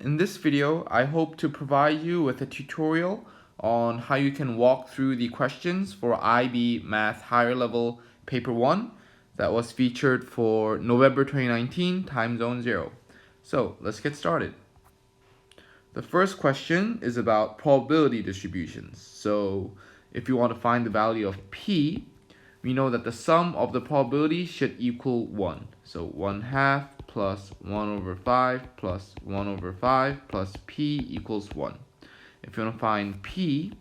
In this video, I hope to provide you with a tutorial on how you can walk through the questions for IB Math Higher Level Paper 1 that was featured for November 2019, Time Zone 0. So let's get started. The first question is about probability distributions. So if you want to find the value of P, we know that the sum of the probabilities should equal 1. So 1/2 plus 1 over 5 plus 1 over 5 plus P equals 1. If you want to find P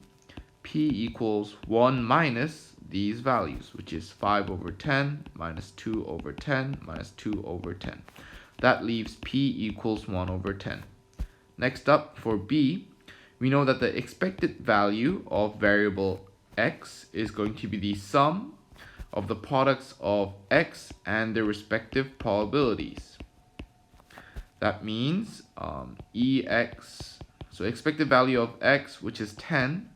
equals 1 minus these values, which is 5 over 10 minus 2 over 10 minus 2 over 10. That leaves P equals 1 over 10. Next up, for B, we know that the expected value of variable x is going to be the sum of the products of x and their respective probabilities. That means EX, so expected value of x, which is 10,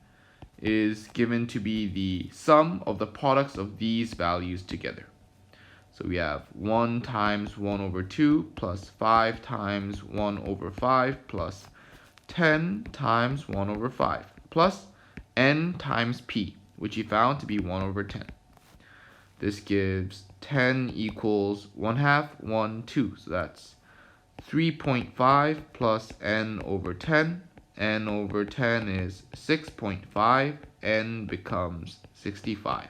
is given to be the sum of the products of these values together. So we have 1 times 1 over 2 plus 5 times 1 over 5 plus 10 times 1 over 5 plus n times p, which we found to be 1 over 10. This gives 10 equals 1/2, 1, 2. So that's 3.5 plus n over 10. N over 10 is 6.5. N becomes 65.